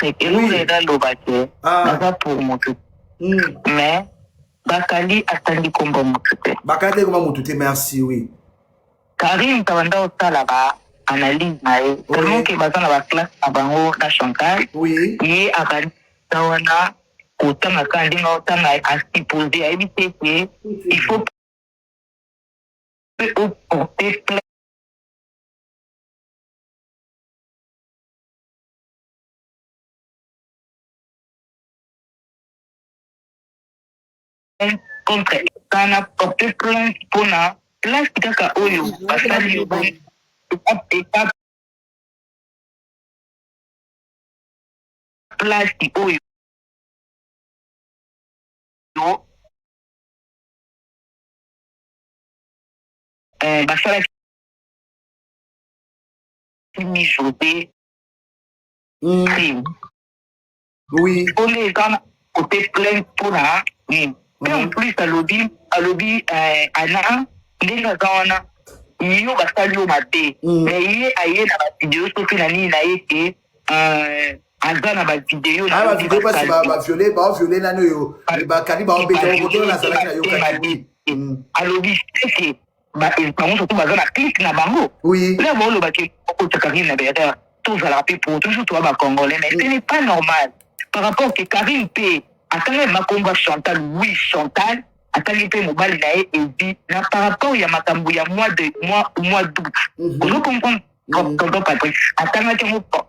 Et nous, les gars, le baquet, ça pour mon tout. Mais, Bakali attendit comme mon tout. Bakali comme mon tout, merci, oui. Karim, Tawanda, au Talaba, analyse, tellement que Bazan a la classe à Bango, la Chantal, oui. Et à Tawana, autant à Kandi, autant à s'y poser, à éviter qu'il faut porter plainte. Contre kana porter plainte pour la place kaka oyo basali yo bon étape place oyo basala mijoté oui on est dans porter plainte pour la et en plus à lobby ana ndinga kawana iyo basali yo mabe mais iye aye na ba vidéo soki na nini na yeke azana ba vidéo na ba vidéo parce ba violer nano yo ba kali ba obeta ko na sala na yo kali alobi que ba ils surtout bazana clic na bango oui là bon le baké ko Karim na beta tout ça la paix pour toujours toi ba congolais mais ce n'est pas normal par rapport que Karim P attendez ma combat Chantal oui Chantal attendez pe mobile na et dit na par rapport ya makambo ya mois d'août vous comprenez quand Patrick attendez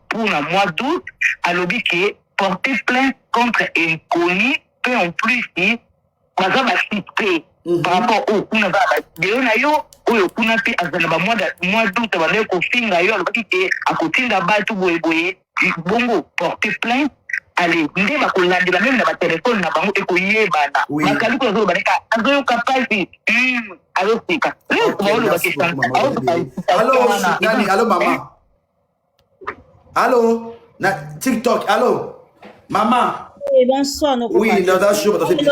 pour le mois d'août alobi que porter plainte contre inconnu peut en plus si baza ba cité par rapport au kuna ba de na yo oyo kuna pe azana ba mois d'août ba ne ko finga yo alobi que akotinda ba tu boye bongo porter plainte allez ndé ba ko landela même na ba téléphone na bango eko yebana bakali ko zo baneka azo kapasi alo sika allo maman allo na TikTok allo maman bonsoir oui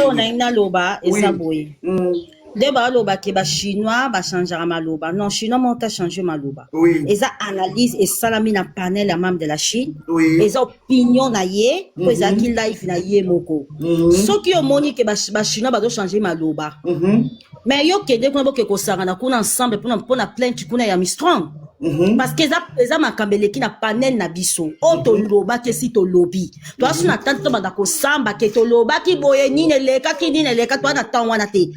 on a une loba et ça boye Deba loba ke ba chinois ba changer maloba non chinois monta changer maloba et ça analyse et salami na panel la membre de la Chine et ça opinion na ye ko za ki life na ye moko so ki omoni ke ba chinois ba do changer maloba mais yo ke de ko ko sangana kuna ensemble pour na plainte kuna ya Mistrong parce que ça makambele ki na panel na biso o to loba ke si to lobby to asu na tante to banda ko samba ke to loba ki boye ni ne leka to na tangwana te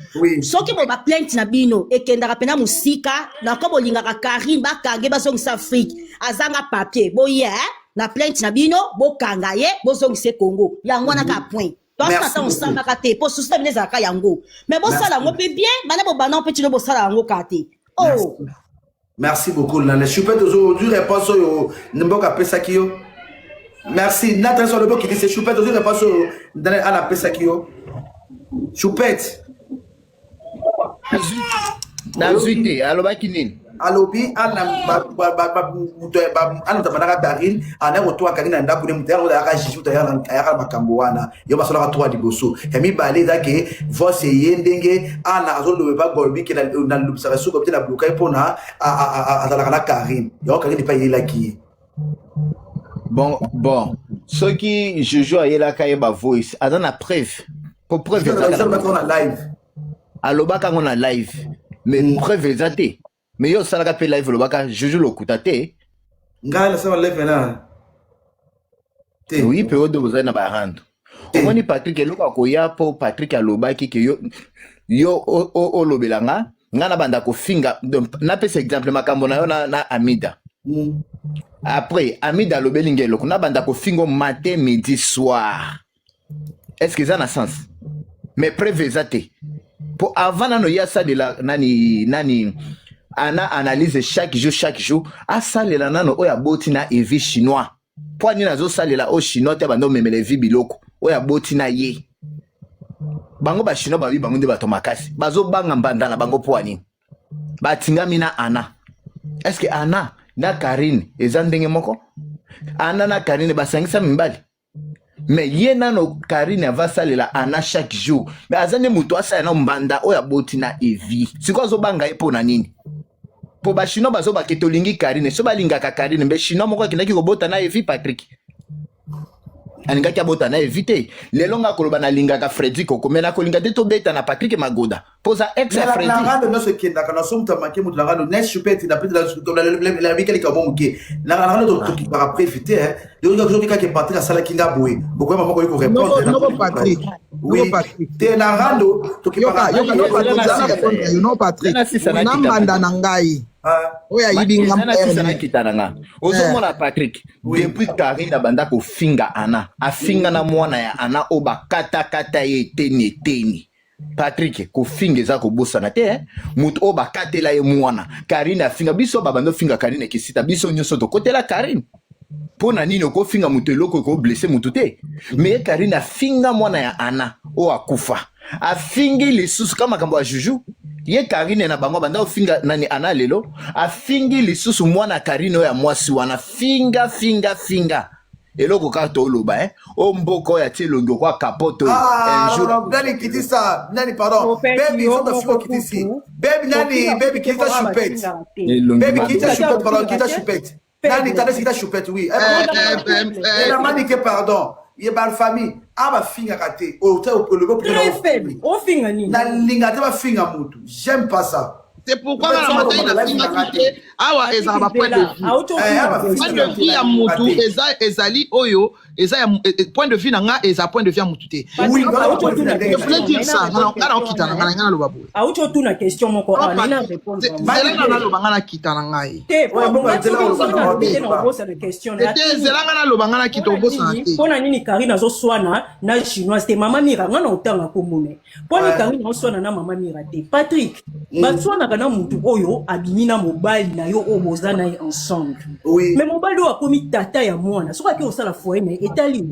so ki bo ba plainte na bino ekendaka pena musika na ko bolingaka Karim bakange bazongisa Afrique azanga papier boye na plainte na bino bokanga ye bozongise Congo yango na ka point parce que on samba ka te po susa bine za ka yango mais bo sala ngo pe bien bana bo bana pe tino bo sala ngo ka te oh merci beaucoup na je peux aujourd'hui réponse au Mboka Pesakio merci Nathan sur le bok qui dit c'est Choupette aujourd'hui réponse dans à la Pesakio Choupette Nazuite aloba kinini alobi ana ana tabana Karim ana ko to Karim na ndako ne mutero da ka jiju ta ya makambo wana yo basola ka to liboso emi bale da ke voce yendenge ana azolo ba golbi ke na lubisa su ko tena bloquer pona a la Karim yo Karim pas yela ki bon ce qui je joue yela ka ba voice adana preuve pour preuve on live aloba ka ngona live mais preuve exacte mais yo salaka pe live lobaka juju lokuta te ngala sama live na te oui pe odo bozana ba hando omoni Patrick eloka ko ya po Patrick alobaki ke yo o lobelanga ngana banda ko finga na pesa exemple makambo na yo na Amida après Amida lobelinge eloko na banda ko fingo matin midi soir est-ce que ça na sens mais preuve exacte pour avant nano ya ça de la nani ana analyse chaque jour a salela nano oya botina evi chinois poani nazo salela o chinois te bando memele vi biloko oya botina ye bango ba chinois ba bi bango nde bato makasi bazo banga mbandana bango poani batingami na ana est-ce que ana na Karine eza ndenge moko ana na Karine basangisa mimbali mais ye nano Karine va salela ana chaque jour mais azane muto asala na mbanda oya botina evi siko zo banga epo na nini po ba chinois bazo ba ketolingi Karine so balingaka Karine mais chinois moko kinaki ko bota na evi Patrick alingaki abota na éviter lelo nga koloba na lingaka Freddy Koko mais na kolinga te tobeta na Patrick Magoda posa ex ya Freddy na rando no se kenda kana somta manke mutu na rando ne chupette na pete la mikali ka bonke na rando to ki para préviter hein de nga joki ka ke Patrick asala kinga boy boko mama ko répondre non Patrick oui te na rando to ki para non Patrick na manda na ngai oya yibinga mperne kitananga ozomona Patrick depuis Karine banda ko finga Ana afinga na mwana ya Ana oba kata ye teni Patrick ko finga za ko bosana te mutu oba katela ye mwana Karine afinga biso babando finga Karine kisita biso nyoso to kotela Karine pona nini ko finga mutu eloko ko blesser mutu te mais Karine afinga mwana ya Ana o akufa afingi lisusu kama kambo Juju ye Karine na bango banda finga nani Ana lelo afingi lisusu mwana Karine ya mwasi wana finga eloko ka to loba o mboko ya tilongo kwa kapoto un jour nani kitisa nani pardon baby ça faut kitisi baby kita chupette baby kita chupette pardon kita chupette nani tadesi kita chupette oui la manique pardon ye ba famille aba finga kate o te o polo pour o finga ni na linga te ba finga mutu j'aime pas ça. C'est pourquoi dans la matin la finalité awa ezaba point de vue ya mutu ezali oyo eza point de vue nanga eza point de vue ya mutu te oui je voulais dire ça ngana okitana ngana loba boy auto tuna question moko ana répondre zela na loba ngana kitana ngai te zela ngana loba ngana kito bosa te pona nini Karine azoswana na chinoise te mama mira ngana otanga komune pona Karine azoswana na mama mira te Patrick batswana kana mutu oyo abimina mobali na yo oboza na ensemble mais mobali o akomi tata ya mwana soka ke osala foyer mais etali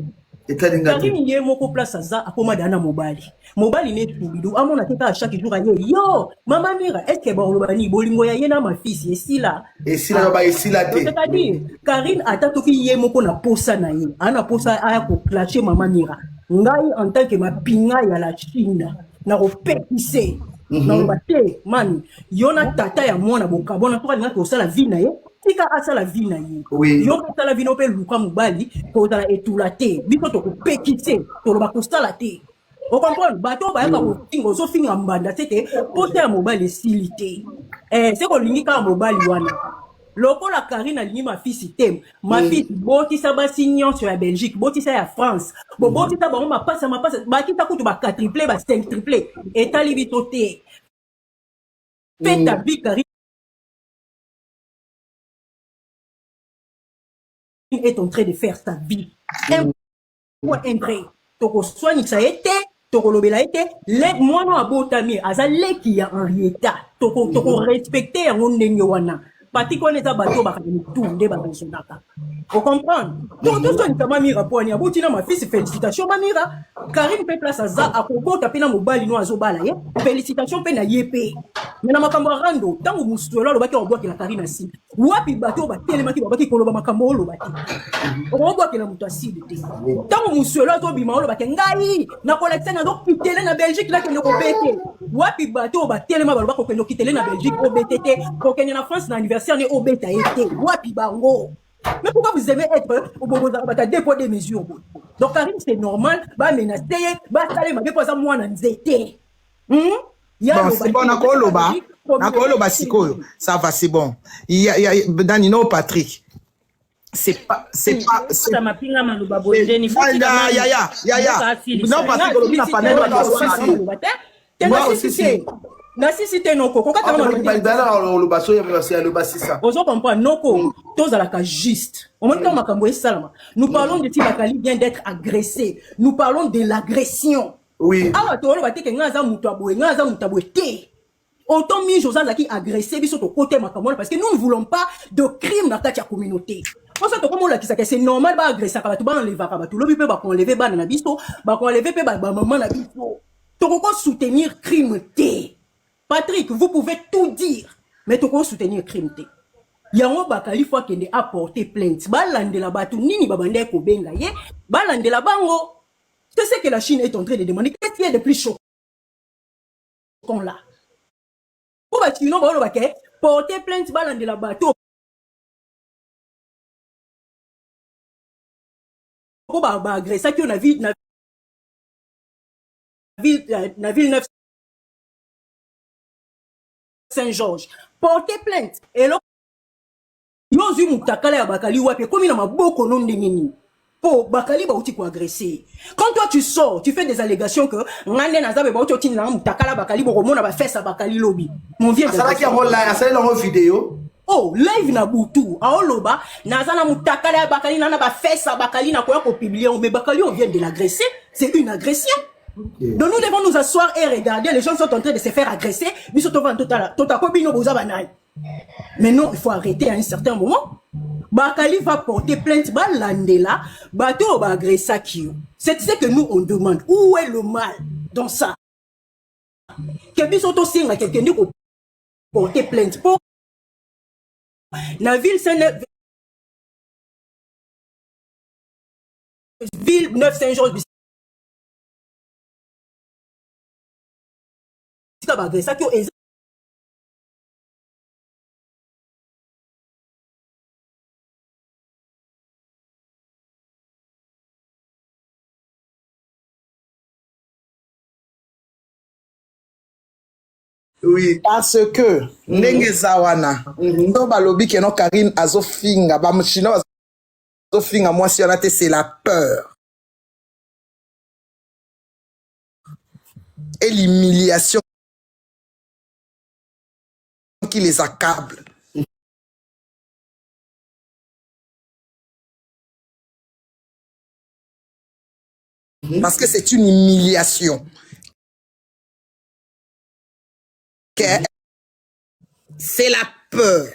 Karine ye moko place aza akoma dana mobali ne tubidu amona te ka chaque jour aye yo mama mira est-ce que ba olobani bolingo ya ye na ma fils esila ba esila te c'est-à-dire Karine atatoki ye moko na posa na ye ana posa aya ko clasher mama mira ngai en tant que mapinga ya la Chine na repétissé non bate man yona tata ya mwana bokabona to nga ko sala vie na ye tika asala vie na ye yo ko sala vie no pe luka mobali ko sala etulate biko to ko pekite to lo ba ko sala te o comprendre bato ba ya ko tingo so finga mbanda tete pote ya mobali silité c'est ko lingi ka mobali wana loko la Karine alingi ma fils item ma fils botisa ba signon sur la Belgique botisa ya France botisa ba ma passe ba kita kutu ba 4 triplé ba 5 triplé et tali bitoté fait ta vie Karine est en train de faire sa vie un point entré toko soigne ça été toko lobela été les moi no abotami azale ki ya en rieta toko respecter yango ndenge wana Pati kone za bato bakani tunde bakashindaka. Vous comprenez? Donc tout ça ni kama mira poani aboti na ma fils félicitations mamira. Karine pe place aza akoko tapina mobali no azobala ye. Félicitations pe na yepe. Mais na makambo rando tango musuelo lo baki obwa la Karine asi. Wapi bato ba telemaki ba baki koloba makambo lo baki. Obwa ke na mutu aside te. Tango musuelo to bima lo baki ngai na collecte na do kitele na Belgique la ke no bete. Wapi bato ba telema ba bako ke no kitele na Belgique o BTT ko ke na France na anniversaire ne o beta été. Wapi bango. Mais pourquoi vous aimez être au bout de dépôt des mesures? Donc Karine c'est normal, bah menacer, bah saler ma déposer moi na nzete. Bon, c'est bon, nakoloba sikoyo. Ça va, c'est bon. Il y a Danino Patrick. C'est pas ça m'a pinga maluba bonde ni futi ya non Patrick na panel moi aussi Nasisite noko koka tanga ozo comprendre noko tozalaka juste au moins quand makambo esalama nous parlons de Tibakali vient d'être agressé nous parlons de l'agression oui awa tolo bateke ngaza mutu abwe te autant mi José qui agressé biso to côté makambo parce que nous ne voulons pas de crime dans ta communauté. Pour ça to comme la kisaka c'est normal ba agresser ka batu ba enlever ka batu lobi pe ba ko enlever ba na biso ba ko enlever pe ba maman na biso to ko soutenir crime te. Patrick, vous pouvez tout dire, mais tu peux soutenir crime. Yango bakali fois qu'il a porté plainte. Balande la batu nini babande ko benga ye. Balande la bango. C'est ce que la Chine est en train de demander. Qu'est-ce qu'il y a de plus choquant là? Pour batu non ba porter plainte balande la batu. agressé qui on a vu na ville 9 Saint-Georges. Portez plainte. Et là, yozu mutakala ya bakali wapi comme na maboko non ndengeni. Po bakali ba uti ko agresser. Quand toi tu sors, tu fais des allégations que ngane na zabe ba uti na mutakala bakali bo mona ba fessa bakali lobby. Mon vieux. Ça là qui en live, ça là en vidéo. Oh, live na butu. Aoloba, nazana mutakala bakali na ba fessa bakali na ko publier mais bakali on vient de l'agresser, c'est une agression. Okay. Donc nous devons nous asseoir et regarder, les gens sont en train de se faire agresser, mais non, il faut arrêter à un certain moment. Bakali va porter plainte, Balandela, Bato va agresser qui. C'est ce que nous on demande. Où est le mal dans ça? Quelqu'un sont aussi quelqu'un qui porter plainte pour la ville Saint ville 9 Saint-Georges. Oui, parce que ndenge zawana ndo balobi ke no Karine azofinga ba mchino azofinga moi si on a été c'est la peur et l'humiliation qui les accable. Parce que c'est une humiliation. C'est la peur.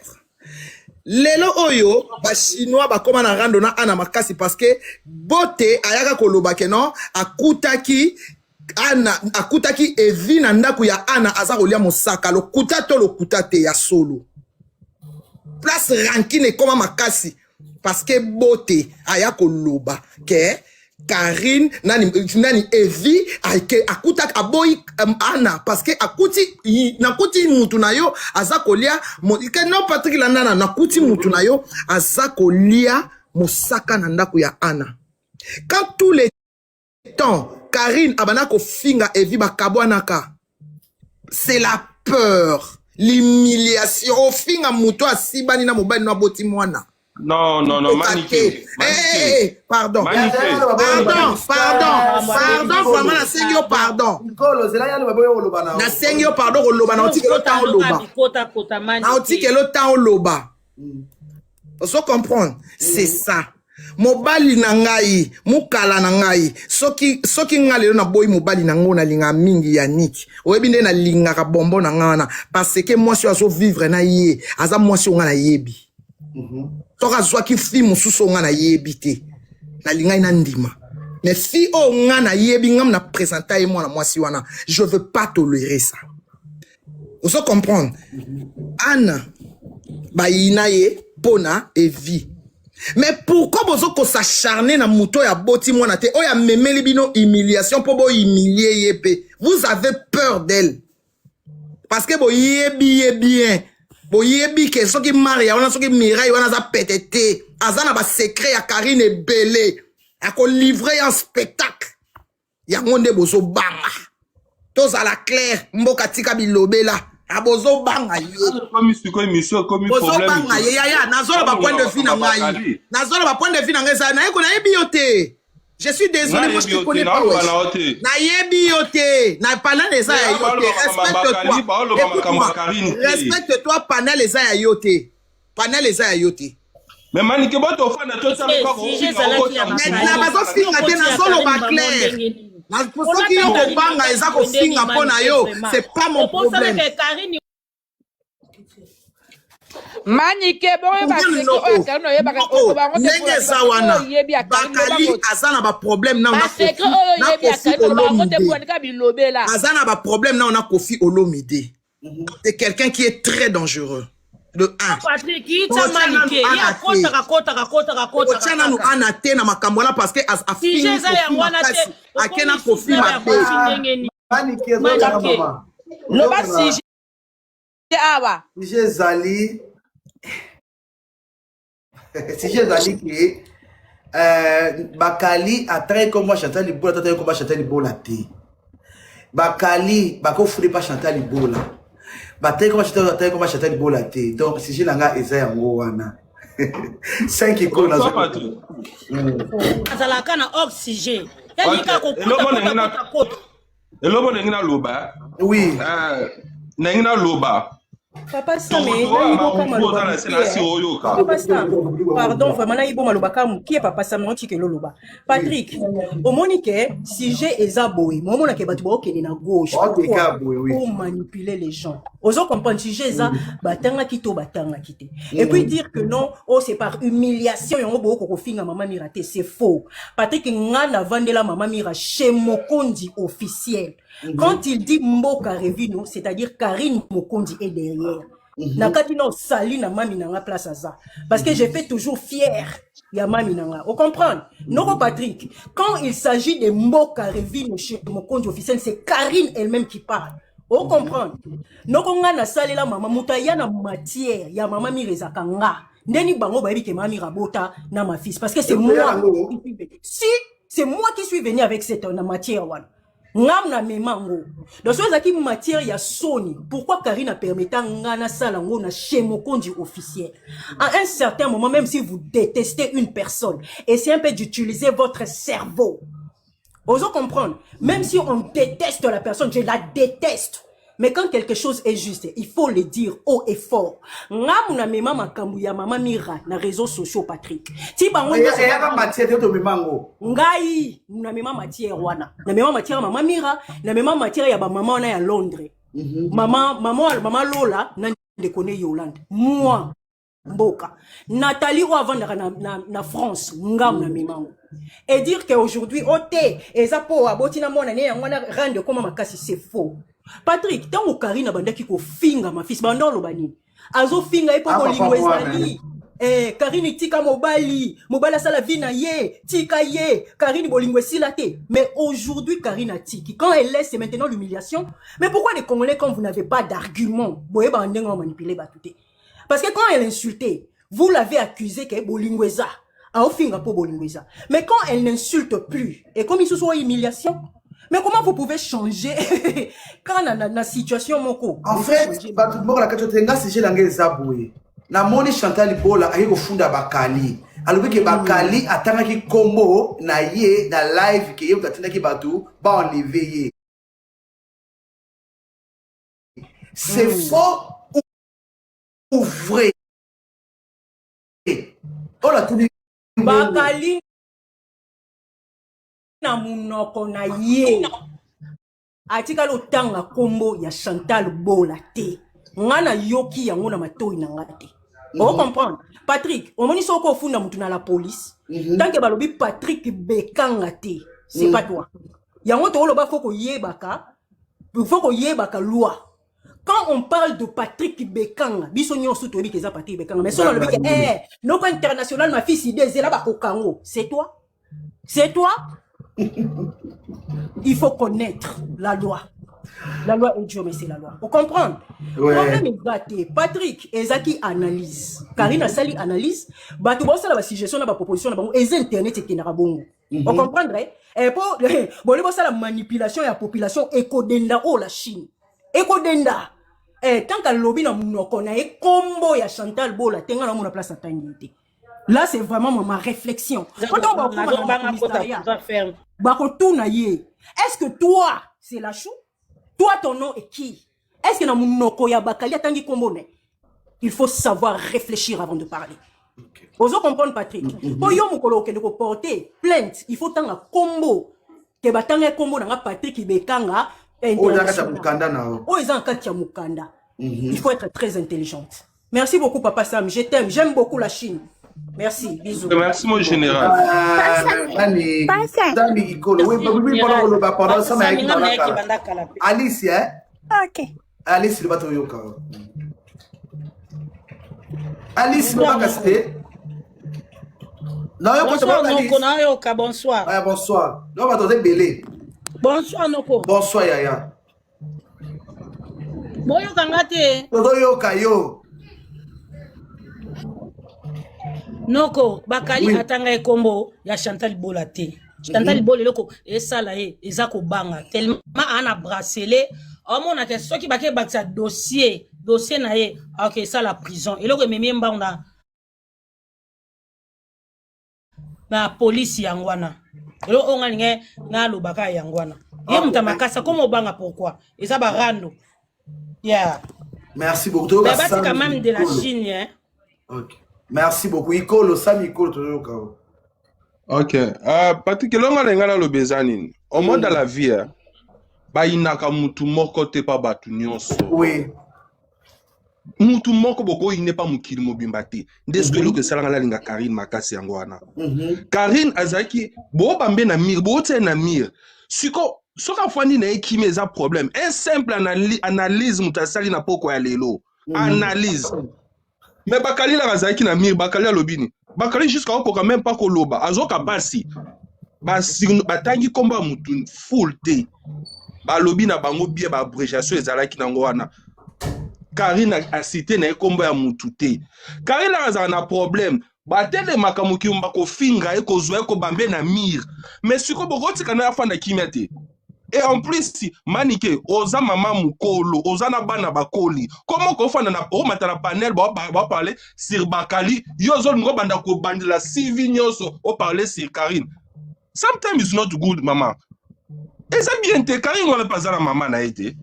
Lelo oyo, ba chinois ba koma na rando na ana makasi parce que bote ayaka koloba ke non akutaki ana akutaki evi na ndaku ya ana aza kolia mosaka lokuta to lokuta te ya solo. Place rankine koma makasi parce que bote ayaka koloba ke Karine nani evi akuta aboyi ana parce que akuti nakuti mutu na yo azakolia non Patrick Landana nakuti mutu na yo azakolia mosaka na ndaku ya ana. Quand tous les temps Karine abana ko finga evi bakabwanaka, c'est la peur, l'humiliation au finga mutu asibani na mobali na boti mwana. Non, Maniké. Pardon, vraiment, na sengi yo pardon. Na sengi yo pardon, oloba, na otiki lo tan oloba. Na otiki lo tan oloba. Faut comprendre, c'est ça. Mobali na ngai, mukala na ngai, soki ngale na boy mobali na ngona linga mingi ya niki. Oyebi nde na linga ka bombo na ngana, parce que moi si azo vivre na ye, aza moi si ngana yebi. Toka zwa ki fi mususu nga na yebi te na linga ina ndima mais fi o nga na yebi ngam na présenter et moi na mwasi wana je veux pas tolérer ça. Vous comprendre Anna ba ina ye pona et vie mais pourquoi bozo ko s'acharner na muto ya boti mwana te o ya memeli bino humiliation po bo humilier yepe. Vous avez peur d'elle parce que bo yebi bien boyebi ke soki Maria wana soki Mireille wana za petete azana ba secret ya Karine Belé ako livrer un spectacle ya ngonde bozo banga toza la claire mboka tika bilobela abozo banga ye bozo banga ye ya nazola ba point de vue na ngai nazola ba point de vue na ngai za na yeko na yebi yote. Je suis désolé, moi je ne connais pas. Na yebi yote, na panel les a yote. Respecte-toi, panel les a yote. Panel les a yote. Mais Maniké boto fa na to sa ko ko. Na bazo finga te na solo ba clair. Na soki yo ko banga eza ko finga pona yo, c'est pas mon problème. Maniké bon bakali azana ba problème na azana ba problème na on a Kofi Olomide. C'est quelqu'un qui est très dangereux. De 1. Patrick, qui t'a maniqué? Il y a kota nous anate na makambola parce que as si j'ai ça a kena Kofi Mabe. Maniqué le bas si awa. Si j'ai Zali qui Bakali atteint comme moi Chantal Libola, atteint comme moi Chantal Libola té. Bakali, bako foule pas Chantal Libola. Batteint comme moi Chantal Libola té. Donc si j'ai l'anga Eza Wana. 5 icônes dans Patrick. Azalaka na oxygène. Elobo nengina loba. Oui. Nengina loba. Papa Sam, pardon, vraiment, il faut malobaka qui est Papa Sam, non, tike loloba. Patrick, au monique, si j'ai Ezaboui, mon mon a battu qui est na gauche pour manipuler les gens. Aux autres comprendre si j'ai Eza, batanga kito, batanga kité. Et puis dire que non, oh c'est par humiliation, yon beaucoup ko finga maman miraté, c'est faux. Patrick ngana vandela maman mira chez Mokondi officiel. Quand il dit Mboka Revino, c'est-à-dire Karine Mokondi est derrière. Nakati no sali na mami nanga place à ça. Parce que je fais toujours fier. Ya mami nanga. Vous comprenez? Non, Patrick. Quand il s'agit de Mboka Revino chez Mokondi officiel, c'est Karine elle-même qui parle. Vous comprenez? Non, quand on a sali la maman, moutaya na matière, ya maman mireza kanga. Neni bango babi ke mami rabota na ma fils. Parce que c'est moi. Si, c'est moi qui suis venu avec cette matière, one. Ngam na memango. Dans ce qui matière ya Sony. Pourquoi Karine a permis ngana salango na chez Mokondi officiel? À un certain moment, même si vous détestez une personne, essayez un peu d'utiliser votre cerveau. Osons comprendre. Même si on déteste la personne, je la déteste. Mais quand quelque chose est juste, il faut le dire haut et fort. Ngam na mema makambu ya mama mira na réseaux sociaux Patrick. Ti bango ya matière to memango. Ngai na mema matière wana. Na mema matière mama mira, na mema matière ya ba mama na ya Londres. Mama Lola na ndekone Yolande. Moi Mboka. Nathalie ou avant na France, ngam na memango. Et dire qu'aujourd'hui oté ezapo abotina mona ne ngwana rende comme makasi c'est faux. Patrick, tant que Karine a bandaki ko finga ma fils bando lobani. Azo finga epo bolingo ezali. Karine tika mobali sala vina ye, tika ye, Karine bolingo silate. Mais aujourd'hui Karine a tiki. Quand elle laisse, c'est maintenant l'humiliation. Mais pourquoi les Congolais quand vous n'avez pas d'argument, boye bandengo manipuler batouté? Parce que quand elle insultait, vous l'avez accusé que bolingo eza. A finga po bolingo eza. Mais quand elle n'insulte plus, et comme il se soit humiliation. Mais comment vous pouvez changer quand la situation moko? En fait, si j'ai l'angé Zaboué, na moni Chantal Libola aye ko funda Bakali. Alors que Bakali atanga ki combo na ye na live ki ye utatina ki batu ba enlever. C'est faux ou vrai? Oh la tout Bakali na munoko na ye atika lo tanga kombo ya Chantal Bola te ngana yoki yango na matoi na ngate. On comprend Patrick on moni soko funda mutu na la police tant que balobi Patrick Bekanga te c'est pas toi yango to lo ba foko yebaka loi. Quand on parle de Patrick Bekanga, biso nyonso to bi keza Patrick Bekanga mais so na lobi que non international ma fille si des là ba ko kango, c'est toi? C'est toi? Il faut connaître la loi. La loi est Dieu, mais c'est la loi. Vous comprenez? Problème est gâté. Patrick, Ezaki analyse. Karine Sali analyse. Batu bossa la suggestion na ba proposition na bango. Ez internet et na bongo. Vous comprendrez? Et pour bon bossa la manipulation ya population ekodenda o la Chine. Ekodenda. Tant qu'à lobby na munoko na e combo ya Chantal Bola tenga na mona place à tangité. Là, c'est vraiment ma réflexion. Est-ce que toi, c'est la chou? Toi, ton nom est qui? Est-ce que il faut savoir réfléchir avant de parler. Vous comprenez, Patrick? Pour porter plainte, il faut tant un combo. Que batanga combo na Patrick Ibekanga. Il faut être très intelligente. Merci beaucoup, Papa Sam. Je t'aime. J'aime beaucoup la Chine. Merci, bisous. Merci, mon général. Alice, hein? Ok. Alice, le bateau yoka. Alice, le bateau. Non, bonsoir, bonsoir. Ah, bonsoir. Non, bateau de belé. Bonsoir, Noko. Bonsoir, Yaya. Boyo kangate. Todo yoka yo. Noko, bakali atanga ekombo ya Chantal Bola te. Chantal Bola loko esala ye ezako banga tellement ana bracelet on a que ceux qui bake baksa dossier na ye OK ça la prison et loko memi mbanga na police yangwana lo onga ninge na lobaka yangwana ye mutamakasa comme banga pourquoi et ça ba rando yeah merci beaucoup mais bah c'est quand même de la Chine hein. OK merci beaucoup Ikolo Sam Ikolo toujours. Ok. Patrick, longa lengana lo bezanini. Au moins dans la vie, ba inaka mutu moko te pa batu nyonso. Oui. Mutu moko boko ine pa mukili mobimba te. Ndeske lo ke salanga la linga Karine makasi yango wana. Karine azaki bo bambe na mir, bo te na mir. Siko soka fandi na ekime za problème. Un simple analyse mutasali na poko ya lelo. Analyse. Mais bakali la azaki na mir, bakali alobini. Bakali jusqu'à quand même pas koloba azoka basi batangi komba mutu full te balobi na bango bie ba abrégation ezalaki nango wana Karine a cité na komba ya mutu te Karine azana na problème batele makamuki mbako finga eko zwa eko bambe na mir mais siko bokoti kana afanda kimia te. Et en plus, Maniké, oza mama mukolo, oza na bana bakoli. Comment qu'on fait na o matana panel ba parler sur Bakali, yo zone ngo banda ko bandila civi nyoso o parler sur Karine. Sometimes it's not good mama. Et ça bien te Karine on le pas la maman na été.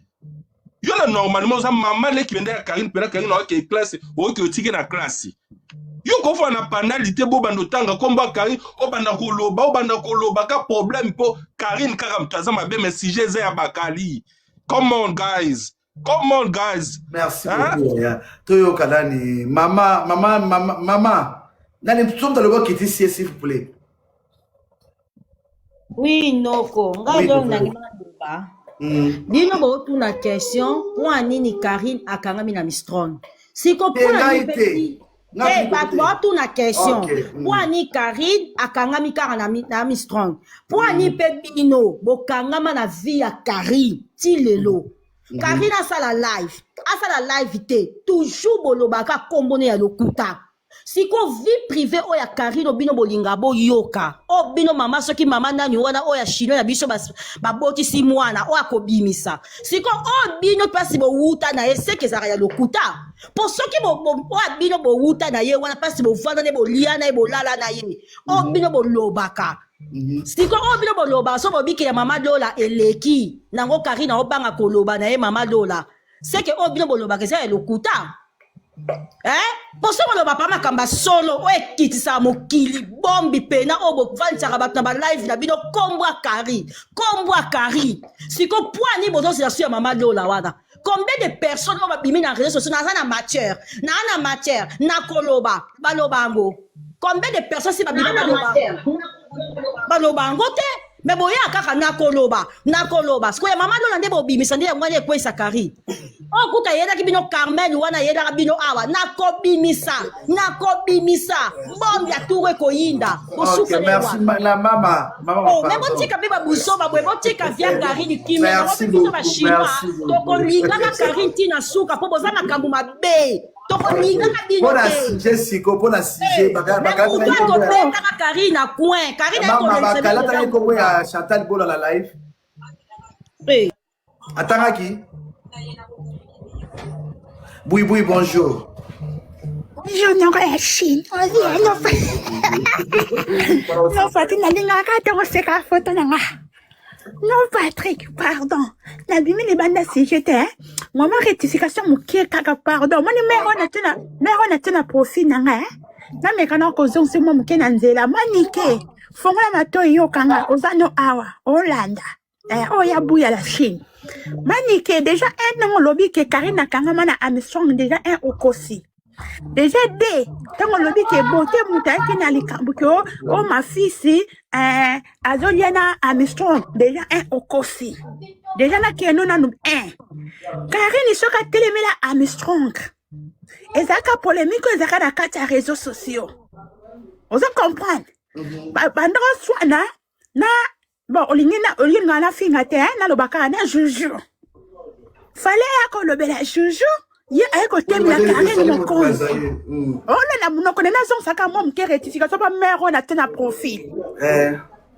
Yo la normalement ça maman le qui vient à Karine pena Karine o ke classe o ke otike na classe. Yo ko fa na panalité bo bando tanga komba Karine o banda ko loba ka problème po Karine kaka mtaza mabe mais si je ya Bakali. Come on guys. Merci beaucoup. Toyo Kadani mama nani mtsomta lobo kiti s'il vous plaît. Oui Noko, ngado nani manduba. Dino bo tu na question pour anini Karine akangami na Mistron. Siko pour anini toi tout na question pour ani Karine akangami na Mistron pour ani pebino bokangama na vie ya Karine ti lelo Karine asala live te toujours bolobaka kombone ya lokuta siko vie privée oya Karine obino bolinga boyoka obino mama soki mama nani wana oya chino ya biso baboti si mwana oya kobimisa siko obino pasi bo wuta na eseke zaka ya lokuta pour soki oya bino bo wuta na ye wana pasi bo vanda ne bo liana e bo lala na ye obino bo lobaka siko obino bo loba so bobiki ya mama Lola eleki nango Karine obanga koloba na ye mama Lola seke obino bo lobaka za ya lokuta. Pour ça on va pas makamba solo o ekitisa mokili bombi pena obo vantsaka bato na live na bino kombwa Karine siko poani bozo c'est sur mama Lola wana combien de personnes on va bimi na réseaux sociaux na matière na koloba balobango combien de personnes si babima balobango te mais boya kaka na koloba siko ya mama Lola ndebo bimisa ndé ngwane ekwesa Karine o kuta yeda kibino Carmel wana yeda bino awa nakobimisa bombi atuwe koyinda OK merci la mama oh mais botika biba busoba bwe botika via Karine kimela botika ba chinois toko linga na Karine tina suka po bozana kambu mabe toko linga na bino bona Jessica bona CG baka Karine na coin Karine mama bakala ta ko ya Chantal Bola la live atangaki Oui, bonjour. Bonjour, non, la Chine. Non, Patrick, pardon. La bimi les bandes si j'étais, maman rectification mouké kaka pardon. Mon numéro na profil nanga. Na me kana ko zon se mo mouké na nzela manike. Fonga na to yo kanga ozano awa Hollande. Oya bouya la Chine. Manique, déjà un lobby que Karine Kangamana Armstrong, déjà un au Kossi. Déjà deux, tant le lobby qui est beauté, mouta qui n'a les cambuko, oh ma fille, si, Azoliana Armstrong, déjà un au Kossi. Déjà là qui est non à nous un. Karine, il sera télémé la Armstrong. Et ça, la polémique, ils ont la carte à réseaux sociaux. Vous comprenez? Pendant soit na, bon, olingana finga te na lobaka na juju. Fallait ko lobela juju ye ayeko temela Karine mokonzi ona na munoko nena zongisaka mwa moke rectification pa mère oyo na te na profil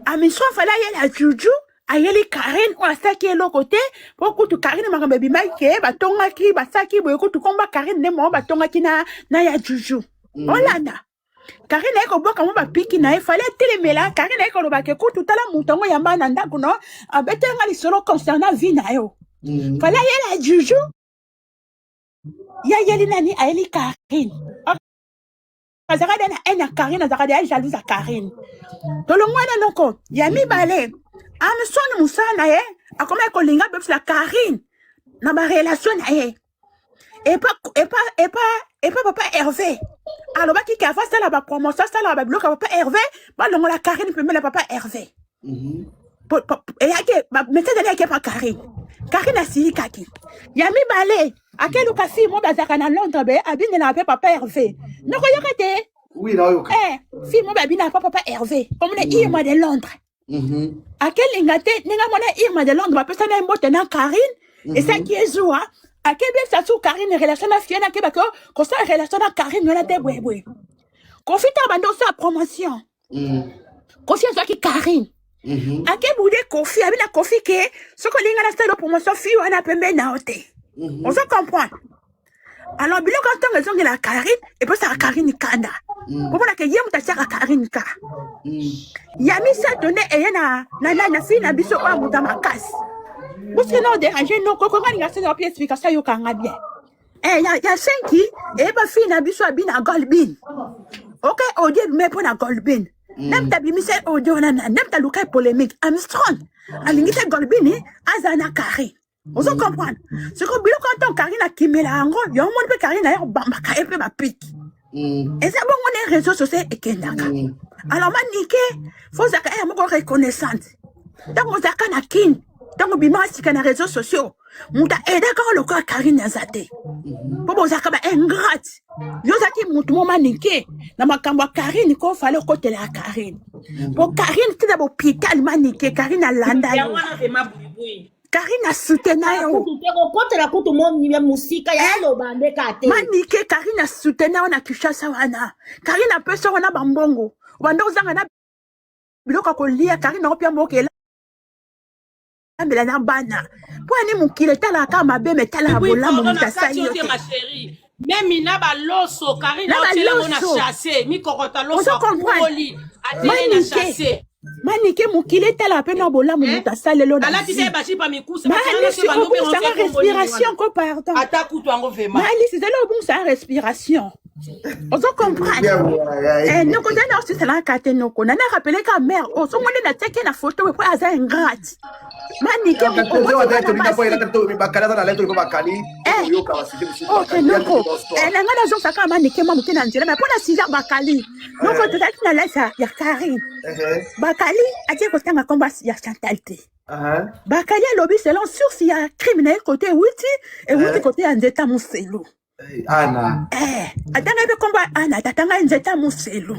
amisho afali ayeli ajuju ayeli Karine oyo asaki eloko te mpo kutu Karine makambo ebimaki ke batongaki basaki boye kutu komba Karine nde moko batongaki na ya juju olanda Karine ayeko boka mo bapiki na ye fali atelemela Karine ayeko lobake kutu tala moto yango yamba na ndako no abetenga lisolo concernant vie na yo fali ayeli ajuju ya yeli nani ayeli Karine azakade na ena Karine azakade ya jalouse a Karine tolongwana noko ya mibale amsoni musana ye akoma ekolinga bepsi la Karine na ba relation na ye et pas papa Hervé alors qui a fait ça la promotion ça la bloc papa Hervé ba longo la Karine peut la papa Hervé et yake mettez d'aller avec pas Karine asili kaki ya mibale akelu kasi mo bazaka na Londres be abine na papa Hervé noko yakate oui na yoka fi mo babina papa Hervé comme le Irma de Londres akeli ngate ninga mona Irma de Londres ba pesa na mbote na Karine et ça qui est joie akebe sa sou Karine relation na fiena ke bako ko sa relation na Karine na te bwebwe confita bando sa promotion confiance qui Karine ake bude kofi abina kofi ke soko linga na style promotion fi wana pembe na hote on se comprend alors biloko ntango ezongi la Karine et puis ça Karine kanda komona ke yemu tasaka Karine ka yami sa donné et na fi na biso kwa muta makasi parce que non déranger non ko ngani ngase na pièce explication yo kanga bien ya 5 et ba fi na biso abina Goldbin OK audio mais pour na Goldbin nem tabi mise audio na nem ta luka polémique Armstrong alingita Goldbin azana Karine on se comprend ce que bilo quand Karine akimela ngo yo mon pe Karine ya bambaka et pe ba pique et ça bon on est réseaux sociaux et kendaka alors manike faut zaka ya moko reconnaissante donc zaka na kin donc bimasi kana réseaux sociaux muta edaka loko Karine azate bobo zaka ba ingrate yo zaki mutu mo manike na makambo Karine ko fale ko tele a Karine pour Karine tina bo hôpital manike Karine alanda yo Karine a soutenu yo kote la kutu mo ni musika ya lo bande kate manike Karine a soutenu na Kishasa wana Karine a pesa wana bambongo wanda uzanga na biloko ko lia Karine opia mboke na bana pour ni mukile tala kama be metala bola mo mutasayo ma chérie même ina ba loso Karine otela mona chasser mi kokota loso koli atele na chasser manike mukile tala pe na bola mo mutasale lo na ala tise ba chipa mikusa ba sa respiration ko pardon ata kutu ango vema mali c'est là bon sa respiration on se comprend non quand on aussi c'est là kate no ko na rappeler ka mère oh so monde na teke na photo pour aza ingrate manike mo ko nanga zo saka manike mo mukina njira mais pona sija bakali non ko tata na laisa ya Karine bakali atie ko tanga komba ya Chantal te bakali alobi selon source ya criminel côté wuti et wuti côté Nzeta Muselu Ana atanga be komba Ana tatanga Nzeta Muselu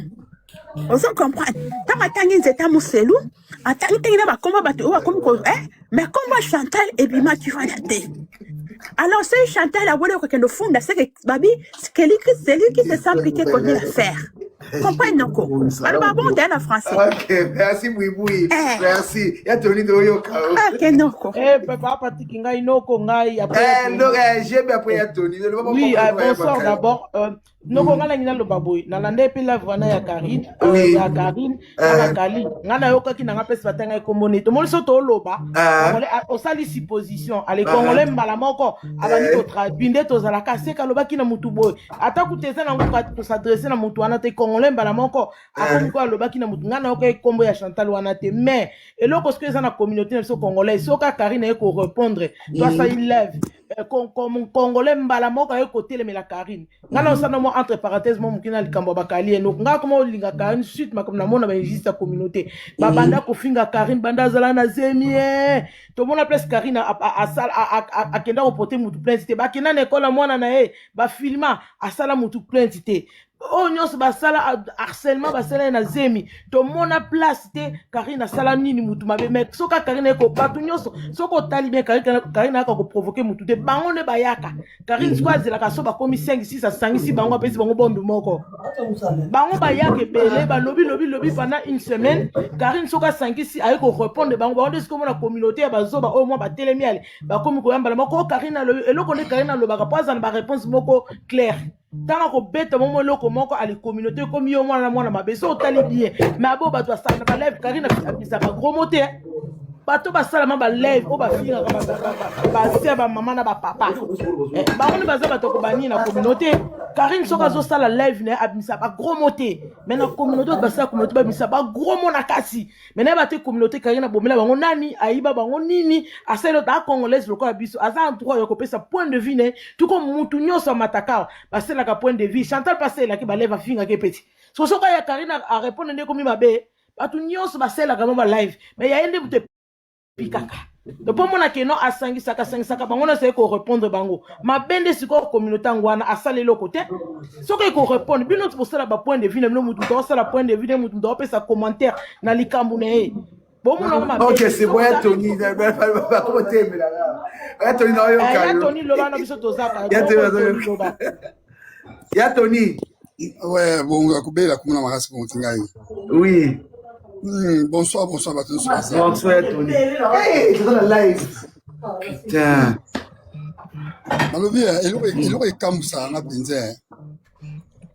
on se comprend tanga tangi Nzeta Muselu atanga tengina ba komba bato wa komko mais komba Chantal et bima tu vas dater alors c'est Chantal a voulu que le fond c'est que babi c'est lui qui se sent impliqué dans l'affaire comprends non alors bon dans français OK merci Bouiboui merci ya toni do yo ka OK non papa patiki ngai noko ngai après donc j'ai bien après ya toni oui bonsoir d'abord noko ngala ngina lo baboy na lande pe la vana ya Karine bakali ngana yoka ki nanga pesa batanga ekomoni to moliso to loba o sali supposition ale congolais mbala moko abani ko traduire to zala ka seka loba ki na mutu boy ata kuteza na ngoka to s'adresser na mutu wana te congolais mbala moko akomi ko loba ki na mutu ngana yoka ekombo ya Chantal wana te mais eloko ce que za na communauté na so congolais soka Karine eko répondre toi ça il lève comme congolais mbala moko eko telemela Karine ngana osana mo entre parenthèses mo mukina likambo bakali eno nga komo linga Karine suite makom na mona ba juste communauté babanda ko finga Karine banda zala na zemie to mona place Karine a kenda ko porter mutu plainte te ba kina na école mona na ba filma asala mutu plainte te oh nyonso basala harcèlement basala na zemi to mona place te Karine sala nini mutu mabe mec soka Karine ko batu nyonso soko tali bien Karine aka ko provoquer mutu te bango ne bayaka Karine swazela ka so ba komi 5 6 sangisi bango pesi bango bombe moko bango bayaka belé ba lobi pendant une semaine Karine soka sangisi ay ko répondre bango de ce que la communauté ba zo ba au moins ba telemiale ba komi ko yamba moko Karine eloko ne Karine lo ba pas ba réponse moko claire. Tant qu'on bête mon loko moko à la communauté comme yo moi na mabe so tali bien mais abo ba to sa na live Karine ça va gros monter bato ba sala ma ba live o ba finga ba se ba maman na ba papa ba on ba za bato ko bani na communauté Karine soka zo sala live na abisa ba gros monter mais na communauté ba sa communauté ba bisa ba gros mona kasi mais na ba te communauté Karine bomela bango nani aiba bango nini aselo ta congolaise lokola biso aza endroit yo ko pesa point de vue ne tout comme mutu nyoso mataka ba sela ka point de vue Chantal passé la ki ba live finga ke petit so soka ya Karine a répondre ne komi mabe batu nyoso ba sela ka ba live mais ya ende bute pikaka de pour mona ke non asangisa bango na se ko répondre bango ma bende siko communauté ngwana asale lo côté soka ko répondre bino pour ça ba point de vue no mutu to ça la point de vue de mutu do pesa commentaire na likambu ne bon mon ma OK c'est bon Tony ba comment t'aimer là Tony na yo ka Tony lo bana biso to zaka ya Tony ouais bon akubela kumuna makasi pour tingai oui. Bonsoir Batou. Bonsoir Tony. Hey, c'est dans la live. Putain. Malobi, eloko ekambusa na benze.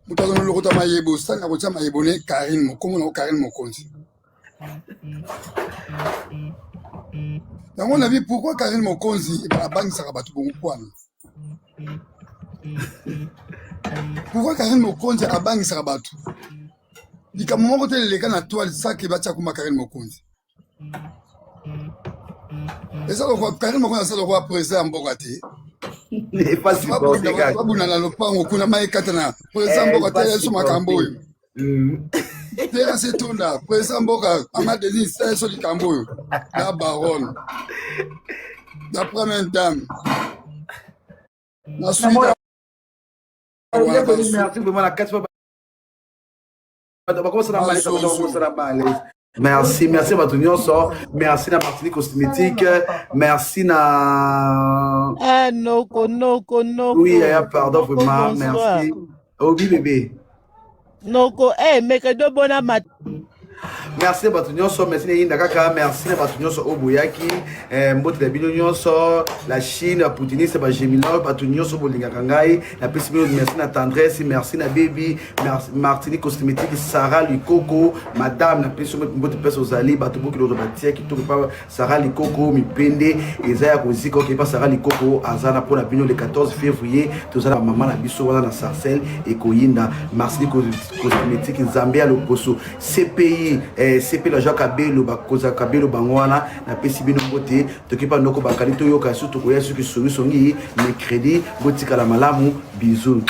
Mutazo no lokota mayebo, sanga kocha mayebone Karine mokomo na Karine mokonzi. Dans mon avis, pourquoi Karine mokonzi abangisaka bato bongo kwana? Pourquoi Karine mokonzi abangisaka bato? Dika moko te leka na toile saki bacha kuma Karine mokonzi. Eza lo Karine mokonzi asa lo kwa président mboka te. Ne pas si bon dégage. Babuna na lopango kuna maikata na président mboka te yeso makambo yo. Tera se tunda président mboka Amadeli so likambo yo. La baronne. La première dame. Na suite. Merci vraiment la 4 fois. Merci Batou Nyonso, merci na Martinique Cosmétique, merci na Noko. Oui, pardon vraiment, merci. Oh oui bébé. Noko, mais que de bon amat. Merci Batou Nyonso, merci Ninda Kaka, merci Batou Nyonso Oboyaki, Mbote de Bino Nyonso, la Chine, la Poutini, c'est pas Gemino, Batou Nyonso Bolinga Kangai, la Pessimino, merci na Tendresse, merci na Baby, merci Martinique Cosmétique, Sarah Likoko, Madame, la Pessimino, Mbote Pes Ozali, Batou Bouki Lodobatia, qui tourne pas Sarah Likoko, Mipende, Ezaya Koziko, qui est pas Sarah Likoko, Azana pour la Bino le 14 février, tout ça, la maman, la Bisso, na Sarcelle, et Koyinda, Martinique Cosmétique, Zambia, le Poso, CPI, CP la Jacques Abelo bakoza kabelo bangwana na pesi bino bote tokipa ndoko bakali to yoka surtout ko yesu ki songi mercredi botika la malamu bisous.